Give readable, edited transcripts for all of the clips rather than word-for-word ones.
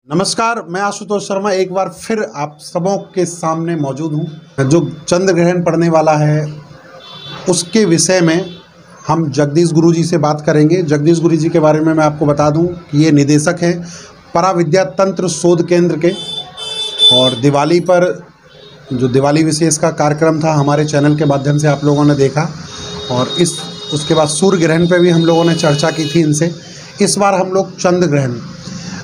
नमस्कार, मैं आशुतोष शर्मा एक बार फिर आप सबों के सामने मौजूद हूँ। जो चंद्र ग्रहण पड़ने वाला है उसके विषय में हम जगदीश गुरुजी से बात करेंगे। जगदीश गुरुजी के बारे में मैं आपको बता दूं कि ये निदेशक हैं पराविद्या तंत्र शोध केंद्र के, और दिवाली पर जो दिवाली विशेष का कार्यक्रम था हमारे चैनल के माध्यम से आप लोगों ने देखा, और उसके बाद सूर्य ग्रहण पे भी हम लोगों ने चर्चा की थी इनसे। इस बार हम लोग चंद्र ग्रहण।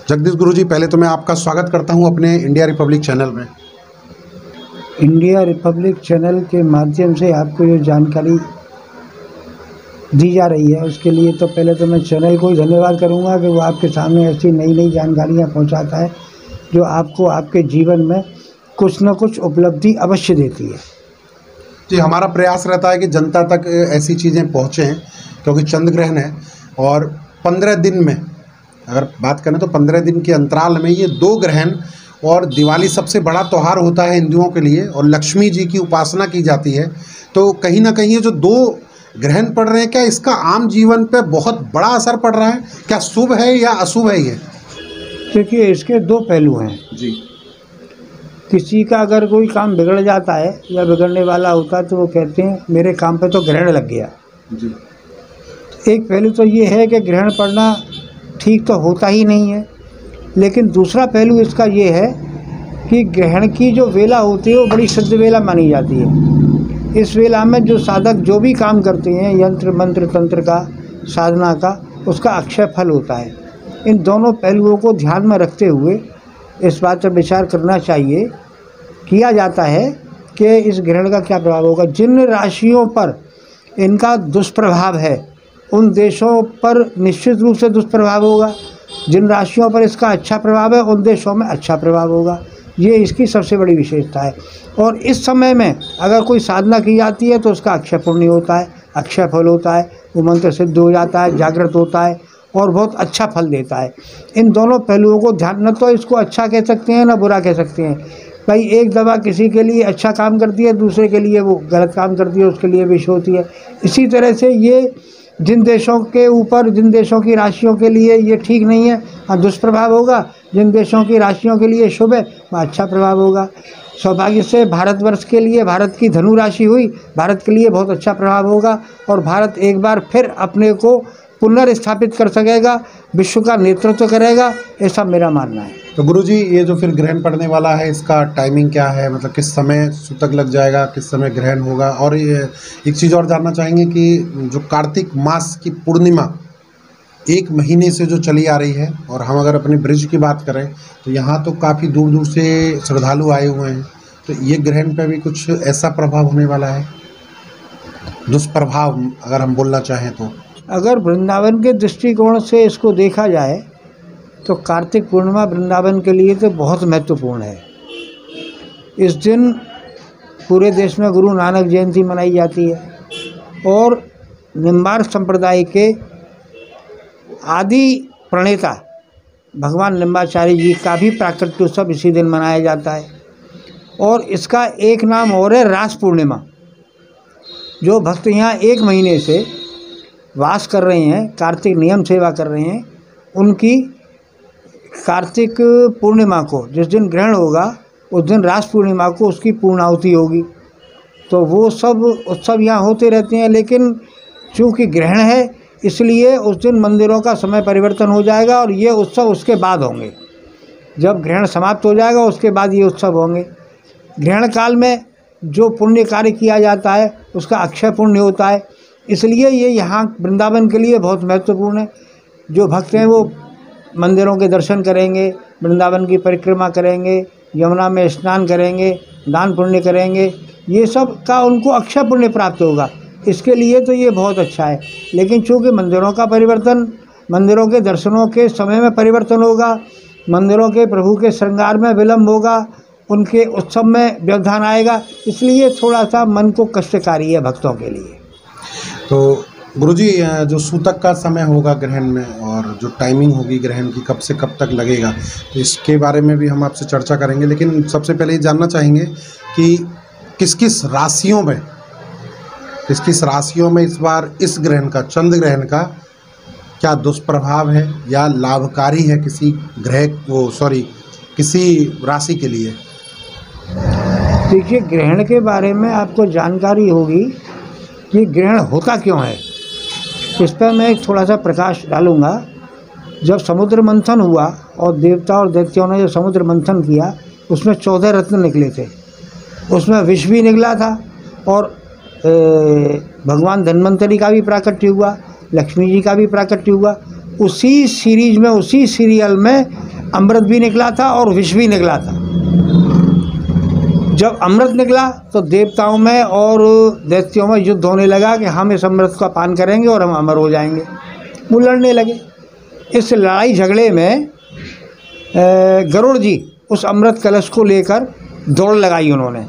जगदीश गुरुजी, पहले तो मैं आपका स्वागत करता हूं अपने इंडिया रिपब्लिक चैनल में। इंडिया रिपब्लिक चैनल के माध्यम से आपको जो जानकारी दी जा रही है उसके लिए तो पहले तो मैं चैनल को ही धन्यवाद करूंगा कि वो आपके सामने ऐसी नई नई जानकारियां पहुंचाता है जो आपको आपके जीवन में कुछ न कुछ उपलब्धि अवश्य देती है। जी, हमारा प्रयास रहता है कि जनता तक ऐसी चीज़ें पहुँचें, क्योंकि चंद्र ग्रहण है और 15 दिन में अगर बात करें तो 15 दिन के अंतराल में ये दो ग्रहण, और दिवाली सबसे बड़ा त्यौहार होता है हिंदुओं के लिए और लक्ष्मी जी की उपासना की जाती है। तो कहीं ना कहीं ये जो दो ग्रहण पड़ रहे हैं, क्या इसका आम जीवन पे बहुत बड़ा असर पड़ रहा है? क्या शुभ है या अशुभ है ये? देखिए, इसके दो पहलू हैं जी। किसी का अगर कोई काम बिगड़ जाता है या बिगड़ने वाला होता है तो वो कहते हैं मेरे काम पे तो ग्रहण लग गया। जी। एक पहलू तो ये है कि ग्रहण पड़ना ठीक तो होता ही नहीं है, लेकिन दूसरा पहलू इसका ये है कि ग्रहण की जो वेला होती है वो बड़ी शुद्ध वेला मानी जाती है। इस वेला में जो साधक जो भी काम करते हैं, यंत्र मंत्र तंत्र का, साधना का, उसका अक्षय फल होता है। इन दोनों पहलुओं को ध्यान में रखते हुए इस बात पर विचार करना चाहिए, किया जाता है कि इस ग्रहण का क्या प्रभाव होगा। जिन राशियों पर इनका दुष्प्रभाव है उन देशों पर निश्चित रूप से दुष्प्रभाव होगा, जिन राशियों पर इसका अच्छा प्रभाव है उन देशों में अच्छा प्रभाव होगा। ये इसकी सबसे बड़ी विशेषता है। और इस समय में अगर कोई साधना की जाती है तो उसका अक्षय पुण्य होता है, अक्षय फल होता है, वो मंत्र सिद्ध हो जाता है, जागृत होता है और बहुत अच्छा फल देता है। इन दोनों पहलुओं को ध्यान, न तो इसको अच्छा कह सकते हैं न बुरा कह सकते हैं। भाई, एक दवा किसी के लिए अच्छा काम करती है, दूसरे के लिए वो गलत काम करती है, उसके लिए विष होती है। इसी तरह से ये जिन देशों के ऊपर, जिन देशों की राशियों के लिए ये ठीक नहीं है, वहाँ दुष्प्रभाव होगा। जिन देशों की राशियों के लिए शुभ है वहाँ अच्छा प्रभाव होगा। सौभाग्य से भारतवर्ष के लिए, भारत की धनु राशि हुई, भारत के लिए बहुत अच्छा प्रभाव होगा और भारत एक बार फिर अपने को पुनर्स्थापित कर सकेगा, विश्व का नेतृत्व करेगा, ऐसा मेरा मानना है। तो गुरुजी, ये जो फिर ग्रहण पड़ने वाला है इसका टाइमिंग क्या है? मतलब किस समय सूतक लग जाएगा, किस समय ग्रहण होगा? और ये एक चीज़ और जानना चाहेंगे कि जो कार्तिक मास की पूर्णिमा 1 महीने से जो चली आ रही है, और हम अगर अपने ब्रिज की बात करें तो यहाँ तो काफ़ी दूर दूर से श्रद्धालु आए हुए हैं, तो ये ग्रहण पे भी कुछ ऐसा प्रभाव होने वाला है, दुष्प्रभाव अगर हम बोलना चाहें तो? अगर वृंदावन के दृष्टिकोण से इसको देखा जाए तो कार्तिक पूर्णिमा वृंदावन के लिए तो बहुत महत्वपूर्ण है। इस दिन पूरे देश में गुरु नानक जयंती मनाई जाती है और निम्बार्क संप्रदाय के आदि प्रणेता भगवान निम्बाचार्य जी का भी प्राकट्य उत्सव इसी दिन मनाया जाता है। और इसका एक नाम और है रास पूर्णिमा। जो भक्त यहाँ 1 महीने से वास कर रहे हैं, कार्तिक नियम सेवा कर रहे हैं, उनकी कार्तिक पूर्णिमा को जिस दिन ग्रहण होगा उस दिन रास पूर्णिमा को उसकी पूर्णाहुति होगी। तो वो सब उत्सव यहाँ होते रहते हैं, लेकिन चूँकि ग्रहण है इसलिए उस दिन मंदिरों का समय परिवर्तन हो जाएगा और ये उत्सव उसके बाद होंगे। जब ग्रहण समाप्त हो जाएगा उसके बाद ये उत्सव होंगे। ग्रहण काल में जो पुण्य कार्य किया जाता है उसका अक्षय पुण्य होता है, इसलिए ये यहाँ वृंदावन के लिए बहुत महत्वपूर्ण है। जो भक्त हैं वो मंदिरों के दर्शन करेंगे, वृंदावन की परिक्रमा करेंगे, यमुना में स्नान करेंगे, दान पुण्य करेंगे, ये सब का उनको अक्षय पुण्य प्राप्त होगा। इसके लिए तो ये बहुत अच्छा है। लेकिन चूँकि मंदिरों का परिवर्तन, मंदिरों के दर्शनों के समय में परिवर्तन होगा, मंदिरों के प्रभु के श्रृंगार में विलम्ब होगा, उनके उत्सव में व्यवधान आएगा, इसलिए थोड़ा सा मन को कष्टकारी है भक्तों के लिए। तो गुरुजी, जो सूतक का समय होगा ग्रहण में और जो टाइमिंग होगी ग्रहण की, कब से कब तक लगेगा, तो इसके बारे में भी हम आपसे चर्चा करेंगे। लेकिन सबसे पहले ये जानना चाहेंगे कि किस किस राशियों में इस बार इस ग्रहण का, चंद्र ग्रहण का क्या दुष्प्रभाव है या लाभकारी है किसी किसी राशि के लिए? देखिए, ग्रहण के बारे में आपको जानकारी होगी कि ग्रहण होता क्यों है। इस पर मैं थोड़ा सा प्रकाश डालूँगा। जब समुद्र मंथन हुआ और देवता और दैत्यों ने जो समुद्र मंथन किया, उसमें 14 रत्न निकले थे। उसमें विष भी निकला था और भगवान धन्वंतरी का भी प्राकट्य हुआ, लक्ष्मी जी का भी प्राकट्य हुआ। उसी सीरीज में, उसी सीरियल में अमृत भी निकला था और विष भी निकला था। जब अमृत निकला तो देवताओं में और दैत्यों में युद्ध होने लगा कि हम इस अमृत का पान करेंगे और हम अमर हो जाएंगे। वो लड़ने लगे। इस लड़ाई झगड़े में गरुड़ जी उस अमृत कलश को लेकर दौड़ लगाई उन्होंने।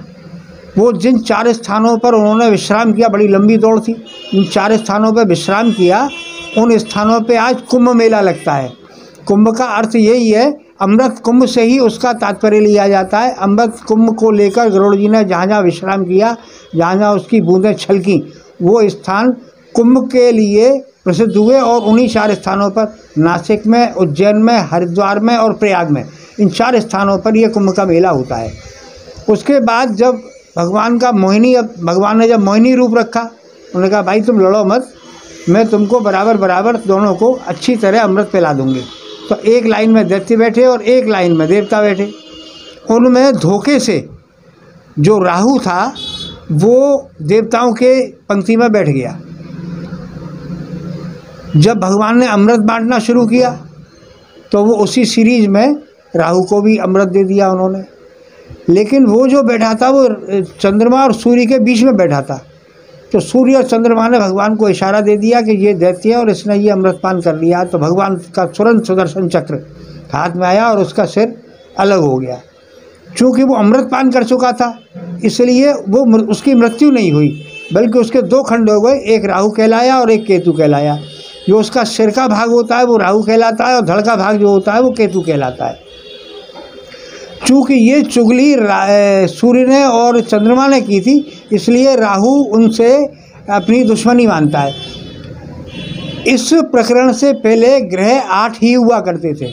वो जिन 4 स्थानों पर उन्होंने विश्राम किया, बड़ी लंबी दौड़ थी, इन 4 स्थानों पर विश्राम किया, उन स्थानों पे आज कुंभ मेला लगता है। कुंभ का अर्थ यही है, अमृत कुंभ से ही उसका तात्पर्य लिया जाता है। अमृत कुंभ को लेकर गरुड़ जी ने जहाँ जहाँ विश्राम किया, जहाँ जहाँ उसकी बूंदें छलकीं, वो स्थान कुंभ के लिए प्रसिद्ध हुए। और उन्हीं 4 स्थानों पर, नासिक में, उज्जैन में, हरिद्वार में और प्रयाग में, इन 4 स्थानों पर यह कुंभ का मेला होता है। उसके बाद जब भगवान ने जब मोहिनी रूप रखा, उन्होंने कहा भाई तुम लड़ो मत, मैं तुमको बराबर बराबर दोनों को अच्छी तरह अमृत पिला दूंगी। तो एक लाइन में दैत्य बैठे और एक लाइन में देवता बैठे। उनमें धोखे से जो राहु था वो देवताओं के पंक्ति में बैठ गया। जब भगवान ने अमृत बांटना शुरू किया तो वो उसी सीरीज में राहु को भी अमृत दे दिया उन्होंने। लेकिन वो जो बैठा था वो चंद्रमा और सूर्य के बीच में बैठा था। तो सूर्य और चंद्रमा ने भगवान को इशारा दे दिया कि ये दैत्य है और इसने ये अमृतपान कर लिया। तो भगवान का तुरंत सुदर्शन चक्र हाथ में आया और उसका सिर अलग हो गया। चूँकि वो अमृतपान कर चुका था इसलिए वो उसकी मृत्यु नहीं हुई, बल्कि उसके 2 खंड हो गए, एक राहु कहलाया और एक केतु कहलाया। जो उसका सिर का भाग होता है वो राहु कहलाता है और धड़ का भाग जो होता है वो केतु कहलाता है। चूँकि ये चुगली सूर्य ने और चंद्रमा ने की थी, इसलिए राहु उनसे अपनी दुश्मनी मानता है। इस प्रकरण से पहले ग्रह 8 ही हुआ करते थे।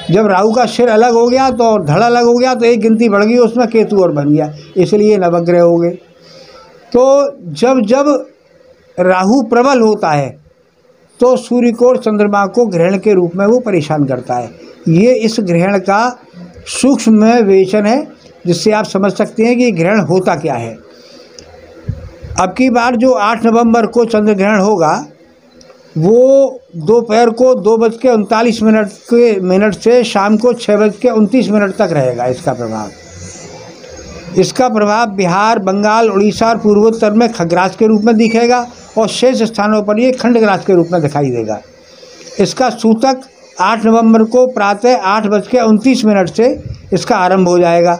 जब राहु का सिर अलग हो गया तो और धड़ अलग हो गया तो एक गिनती बढ़ गई, उसमें केतु और बन गया, इसलिए नवग्रह हो गए। तो जब जब राहु प्रबल होता है तो सूर्य को और चंद्रमा को ग्रहण के रूप में वो परेशान करता है। ये इस ग्रहण का सूक्ष्म विवेचन है, जिससे आप समझ सकते हैं कि ग्रहण होता क्या है। अब की बार जो 8 नवंबर को चंद्र ग्रहण होगा वो दोपहर को 2:39 से शाम को 6:29 तक रहेगा। इसका प्रभाव बिहार, बंगाल, उड़ीसा और पूर्वोत्तर में खग्रास के रूप में दिखेगा और शेष स्थानों पर ये खंडग्रास के रूप में दिखाई देगा। इसका सूतक 8 नवंबर को प्रातः 8:29 से इसका आरंभ हो जाएगा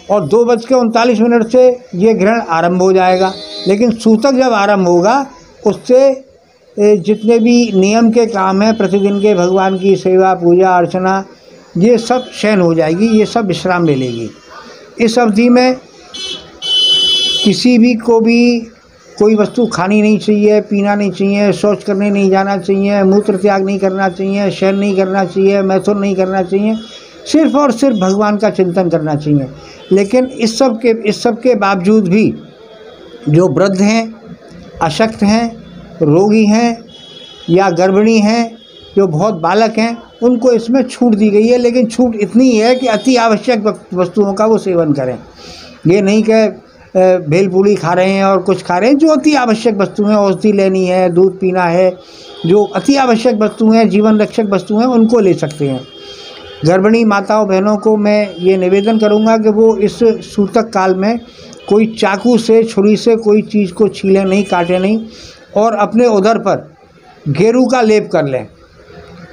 और 2:39 से ये ग्रहण आरंभ हो जाएगा। लेकिन सूतक जब आरंभ होगा उससे जितने भी नियम के काम हैं, प्रतिदिन के भगवान की सेवा, पूजा अर्चना, ये सब शयन हो जाएगी, ये सब विश्राम ले लेगी। इस अवधि में किसी भी को भी कोई वस्तु खानी नहीं चाहिए, पीना नहीं चाहिए, शौच करने नहीं जाना चाहिए, मूत्र त्याग नहीं करना चाहिए, शयन नहीं करना चाहिए, मैथुन नहीं करना चाहिए, सिर्फ और सिर्फ भगवान का चिंतन करना चाहिए। लेकिन इस सब के बावजूद भी जो वृद्ध हैं, अशक्त हैं, रोगी हैं या गर्भिणी हैं, जो बहुत बालक हैं, उनको इसमें छूट दी गई है। लेकिन छूट इतनी है कि अति आवश्यक वस्तुओं का वो सेवन करें। ये नहीं कि भेलपूड़ी खा रहे हैं और कुछ खा रहे हैं। जो अति आवश्यक वस्तु हैं, औषधि लेनी है, दूध पीना है, जो अति आवश्यक वस्तु हैं, जीवन रक्षक वस्तु हैं, उनको ले सकते हैं। गर्भिणी माताओं बहनों को मैं ये निवेदन करूँगा कि वो इस सूतक काल में कोई चाकू से, छुरी से कोई चीज़ को छीलें नहीं, काटें नहीं और अपने उदर पर गेरू का लेप कर लें।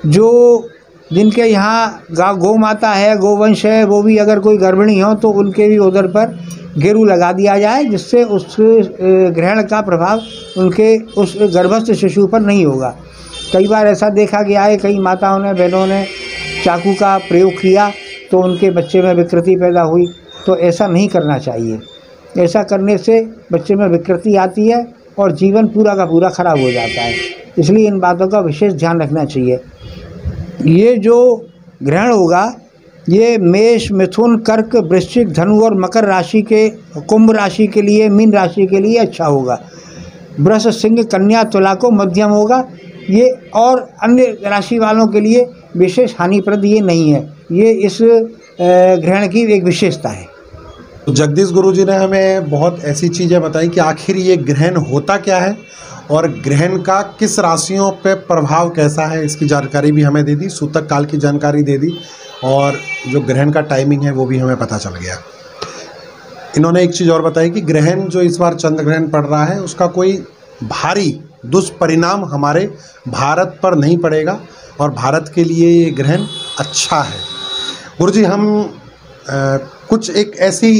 जो जिनके यहाँ गौ माता है, गोवंश है, वो भी अगर कोई गर्भिणी हो तो उनके भी उदर पर गेरू लगा दिया जाए, जिससे उस ग्रहण का प्रभाव उनके उस गर्भस्थ शिशु पर नहीं होगा। कई बार ऐसा देखा गया है, कई माताओं ने, बहनों ने चाकू का प्रयोग किया तो उनके बच्चे में विकृति पैदा हुई। तो ऐसा नहीं करना चाहिए। ऐसा करने से बच्चे में विकृति आती है और जीवन पूरा का पूरा खराब हो जाता है। इसलिए इन बातों का विशेष ध्यान रखना चाहिए। ये जो ग्रहण होगा ये मेष, मिथुन, कर्क, वृश्चिक, धनु और मकर राशि के, कुंभ राशि के लिए, मीन राशि के लिए अच्छा होगा। वृष, सिंह, कन्या, तुला को मध्यम होगा ये, और अन्य राशि वालों के लिए विशेष हानिप्रद ये नहीं है। ये इस ग्रहण की एक विशेषता है। तो जगदीश गुरुजी ने हमें बहुत ऐसी चीज़ें बताई कि आखिर ये ग्रहण होता क्या है और ग्रहण का किस राशियों पे प्रभाव कैसा है, इसकी जानकारी भी हमें दे दी, सूतक काल की जानकारी दे दी, और जो ग्रहण का टाइमिंग है वो भी हमें पता चल गया। इन्होंने एक चीज़ और बताई कि ग्रहण जो इस बार चंद्र ग्रहण पड़ रहा है उसका कोई भारी दुष्परिणाम हमारे भारत पर नहीं पड़ेगा और भारत के लिए ये ग्रहण अच्छा है। गुरुजी, हम कुछ एक ऐसी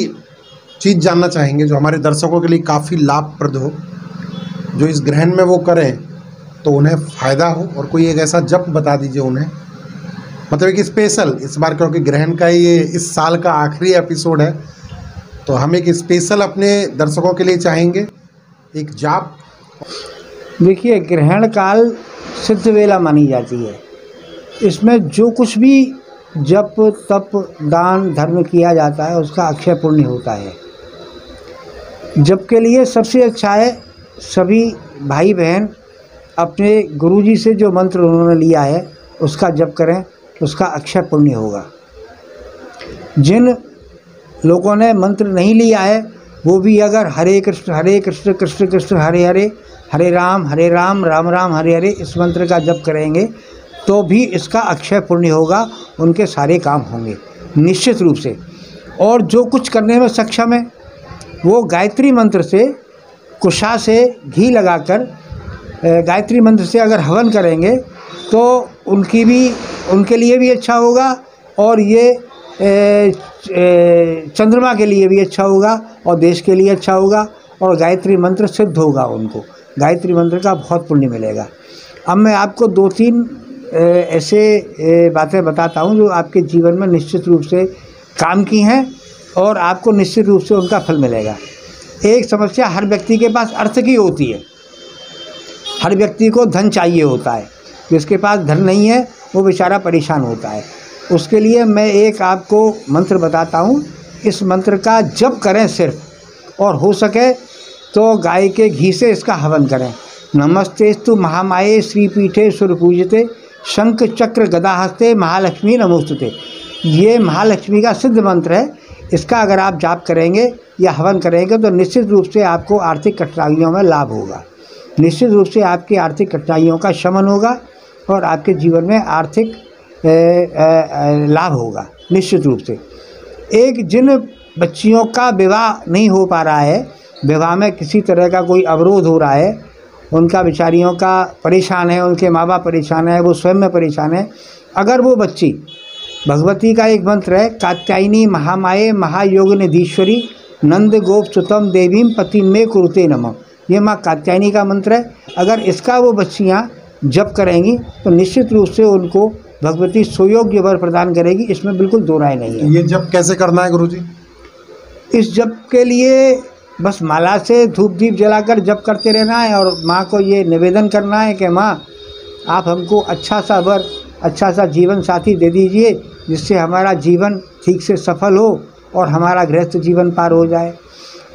चीज़ जानना चाहेंगे जो हमारे दर्शकों के लिए काफ़ी लाभप्रद हो, जो इस ग्रहण में वो करें तो उन्हें फ़ायदा हो, और कोई एक ऐसा जप बता दीजिए उन्हें, मतलब कि स्पेशल इस बार, क्योंकि ग्रहण का ये इस साल का आखिरी एपिसोड है, तो हम एक स्पेशल अपने दर्शकों के लिए चाहेंगे एक जाप। देखिए, ग्रहण काल सिद्ध वेला मानी जाती है। इसमें जो कुछ भी जप, तप, दान, धर्म किया जाता है उसका अक्षय पुण्य होता है। जप के लिए सबसे अच्छा है सभी भाई बहन अपने गुरुजी से जो मंत्र उन्होंने लिया है उसका जप करें, उसका अक्षय पुण्य होगा। जिन लोगों ने मंत्र नहीं लिया है वो भी अगर हरे कृष्ण कृष्ण कृष्ण हरे हरे, हरे राम राम राम हरे हरे इस मंत्र का जप करेंगे तो भी इसका अक्षय पुण्य होगा, उनके सारे काम होंगे निश्चित रूप से। और जो कुछ करने में सक्षम है वो गायत्री मंत्र से, कुशा से घी लगाकर गायत्री मंत्र से अगर हवन करेंगे तो उनके लिए भी अच्छा होगा, और ये चंद्रमा के लिए भी अच्छा होगा और देश के लिए अच्छा होगा, और गायत्री मंत्र सिद्ध होगा, उनको गायत्री मंत्र का बहुत पुण्य मिलेगा। अब मैं आपको 2-3 ऐसे बातें बताता हूँ जो आपके जीवन में निश्चित रूप से काम की हैं और आपको निश्चित रूप से उनका फल मिलेगा। एक समस्या हर व्यक्ति के पास अर्थ की होती है। हर व्यक्ति को धन चाहिए होता है, जिसके पास धन नहीं है वो बेचारा परेशान होता है। उसके लिए मैं एक आपको मंत्र बताता हूँ, इस मंत्र का जप करें सिर्फ, और हो सके तो गाय के घी से इसका हवन करें। नमस्तेस्तु महामाये श्रीपीठे सुरपूजिते शंख चक्र गदाहस्ते महालक्ष्मी नमोस्तुते। ये महालक्ष्मी का सिद्ध मंत्र है। इसका अगर आप जाप करेंगे या हवन करेंगे तो निश्चित रूप से आपको आर्थिक कठिनाइयों में लाभ होगा, निश्चित रूप से आपकी आर्थिक कठिनाइयों का शमन होगा और आपके जीवन में आर्थिक लाभ होगा निश्चित रूप से। एक जिन बच्चियों का विवाह नहीं हो पा रहा है, विवाह में किसी तरह का कोई अवरोध हो रहा है, उनका बेचारियों का परेशान है, उनके माँ बाप परेशान है, वो स्वयं में परेशान है, अगर वो बच्ची भगवती का एक मंत्र है, कात्यायनी महामाये महायोग निधीश्वरी नंद गोप सुतम देवीम पति में कुरुते नमः, ये माँ कात्यायनी का मंत्र है। अगर इसका वो बच्चियाँ जप करेंगी तो निश्चित रूप से उनको भगवती सुयोग्य वर प्रदान करेगी, इसमें बिल्कुल दो राय नहीं है। ये जप कैसे करना है गुरुजी? इस जप के लिए बस माला से धूप दीप जलाकर जप करते रहना है और माँ को ये निवेदन करना है कि माँ आप हमको अच्छा सा वर, अच्छा सा जीवन साथी दे दीजिए जिससे हमारा जीवन ठीक से सफल हो और हमारा गृहस्थ जीवन पार हो जाए।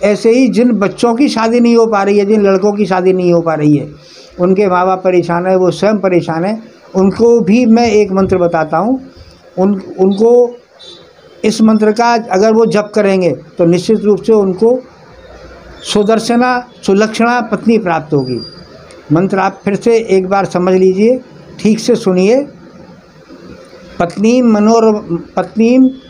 ऐसे ही जिन बच्चों की शादी नहीं हो पा रही है, जिन लड़कों की शादी नहीं हो पा रही है, उनके माँ बाप परेशान है, वो स्वयं परेशान है, उनको भी मैं एक मंत्र बताता हूँ। उनको इस मंत्र का अगर वो जप करेंगे तो निश्चित रूप से उनको सुदर्शना सुलक्षणा पत्नी प्राप्त होगी। मंत्र आप फिर से एक बार समझ लीजिए, ठीक से सुनिए। पत्नीम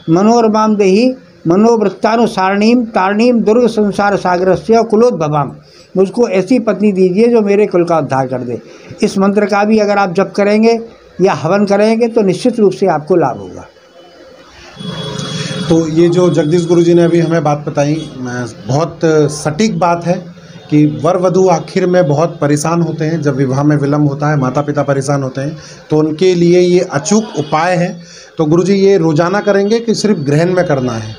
मनोरमाम देही मनोवृत्तानुसारणीम तारणीम दुर्ग संसार सागरस्य कुलोद्भवाम, मुझको ऐसी पत्नी दीजिए जो मेरे कुल का उद्धार कर दे। इस मंत्र का भी अगर आप जप करेंगे या हवन करेंगे तो निश्चित रूप से आपको लाभ होगा। तो ये जो जगदीश गुरुजी ने अभी हमें बात बताई, बहुत सटीक बात है कि वर वधू आखिर में बहुत परेशान होते हैं जब विवाह में विलम्ब होता है, माता पिता परेशान होते हैं, तो उनके लिए ये अचूक उपाय है। तो गुरुजी ये रोजाना करेंगे कि सिर्फ ग्रहण में करना है?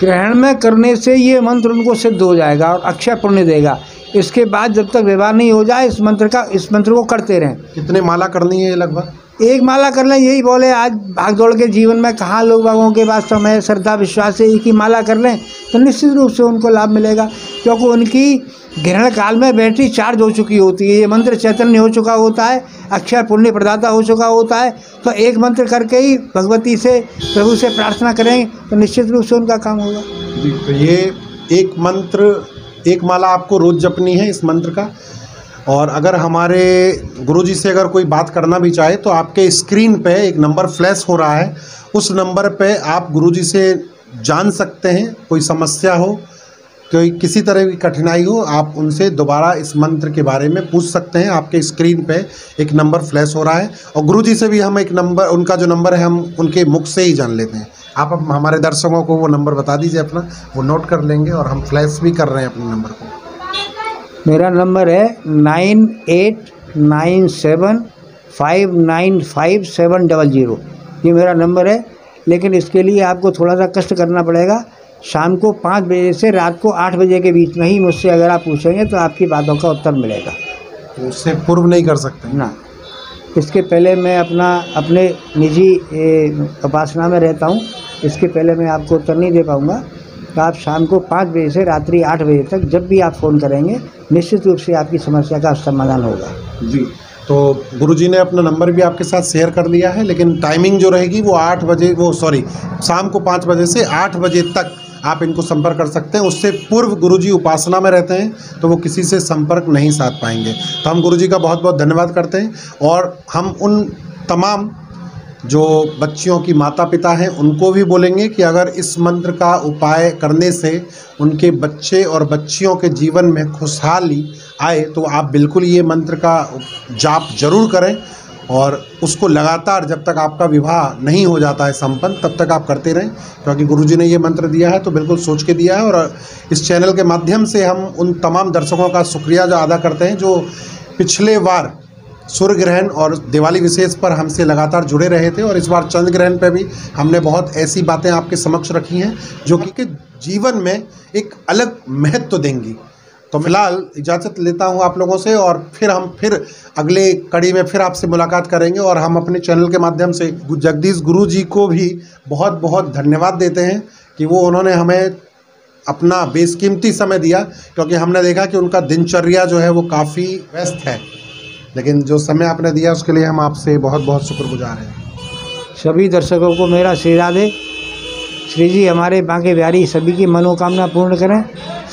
ग्रहण में करने से ये मंत्र उनको सिद्ध हो जाएगा और अक्षय पुण्य देगा। इसके बाद जब तक विवाह नहीं हो जाए इस मंत्र को करते रहें। कितने माला करनी है लगभग? एक माला कर लें, यही बोले आज भागदौड़ के जीवन में कहाँ लोग बागों के पास समय श्रद्धा विश्वास से एक ही माला कर लें तो निश्चित रूप से उनको लाभ मिलेगा, क्योंकि उनकी ग्रहण काल में बैटरी चार्ज हो चुकी होती है, ये मंत्र चैतन्य हो चुका होता है, अक्षर पुण्य प्रदाता हो चुका होता है। तो एक मंत्र करके ही भगवती से प्रभु से प्रार्थना करें तो निश्चित रूप से उनका काम होगा जी। तो ये एक मंत्र, एक माला आपको रोज़ जपनी है इस मंत्र का। और अगर हमारे गुरुजी से अगर कोई बात करना भी चाहे तो आपके स्क्रीन पे एक नंबर फ्लैश हो रहा है, उस नंबर पे आप गुरुजी से जान सकते हैं। कोई समस्या हो, कोई किसी तरह की कठिनाई हो, आप उनसे दोबारा इस मंत्र के बारे में पूछ सकते हैं। आपके स्क्रीन पे एक नंबर फ्लैश हो रहा है और गुरुजी से भी हम एक नंबर, उनका जो नंबर है हम उनके मुख से ही जान लेते हैं। आप हमारे दर्शकों को वो नंबर बता दीजिए अपना, वो नोट कर लेंगे और हम फ्लैश भी कर रहे हैं अपने नंबर को। मेरा नंबर है 9897595700। ये मेरा नंबर है, लेकिन इसके लिए आपको थोड़ा सा कष्ट करना पड़ेगा। शाम को 5 बजे से रात को 8 बजे के बीच में ही मुझसे अगर आप पूछेंगे तो आपकी बातों का उत्तर मिलेगा। तो उससे पूर्व नहीं कर सकते ना। इसके पहले मैं अपने निजी उपासना में रहता हूँ, इसके पहले मैं आपको उत्तर नहीं दे पाऊँगा। तो आप शाम को 5 बजे से रात्रि 8 बजे तक जब भी आप फ़ोन करेंगे निश्चित रूप से आपकी समस्या का समाधान होगा जी। तो गुरुजी ने अपना नंबर भी आपके साथ शेयर कर दिया है, लेकिन टाइमिंग जो रहेगी वो शाम को 5 बजे से 8 बजे तक आप इनको संपर्क कर सकते हैं। उससे पूर्व गुरुजी उपासना में रहते हैं तो वो किसी से संपर्क नहीं साध पाएंगे। तो हम गुरुजी का बहुत बहुत धन्यवाद करते हैं और हम उन तमाम जो बच्चियों की माता पिता हैं उनको भी बोलेंगे कि अगर इस मंत्र का उपाय करने से उनके बच्चे और बच्चियों के जीवन में खुशहाली आए तो आप बिल्कुल ये मंत्र का जाप जरूर करें और उसको लगातार जब तक आपका विवाह नहीं हो जाता है संपन्न तब तक आप करते रहें, क्योंकि गुरुजी ने ये मंत्र दिया है तो बिल्कुल सोच के दिया है। और इस चैनल के माध्यम से हम उन तमाम दर्शकों का शुक्रिया जो अदा करते हैं जो पिछले बार सूर्य ग्रहण और दिवाली विशेष पर हमसे लगातार जुड़े रहे थे और इस बार चंद्र ग्रहण पे भी हमने बहुत ऐसी बातें आपके समक्ष रखी हैं जो कि जीवन में एक अलग महत्व देंगी। तो फिलहाल इजाज़त लेता हूं आप लोगों से और फिर अगले कड़ी में फिर आपसे मुलाकात करेंगे। और हम अपने चैनल के माध्यम से जगदीश गुरु जी को भी बहुत बहुत धन्यवाद देते हैं कि वो उन्होंने हमें अपना बेशकीमती समय दिया, क्योंकि हमने देखा कि उनका दिनचर्या जो है वो काफ़ी व्यस्त है, लेकिन जो समय आपने दिया उसके लिए हम आपसे बहुत बहुत शुक्रगुजार हैं। सभी दर्शकों को मेरा श्री राधे। श्री जी हमारे बांके बिहारी सभी की मनोकामना पूर्ण करें,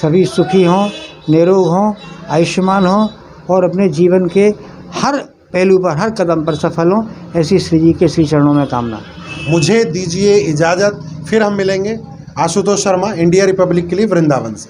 सभी सुखी हों, निरोग हों, आयुष्मान हों और अपने जीवन के हर पहलू पर, हर कदम पर सफल हों, ऐसी श्री जी के श्री चरणों में कामना। मुझे दीजिए इजाज़त, फिर हम मिलेंगे। आशुतोष शर्मा, इंडिया रिपब्लिक के लिए, वृंदावन से।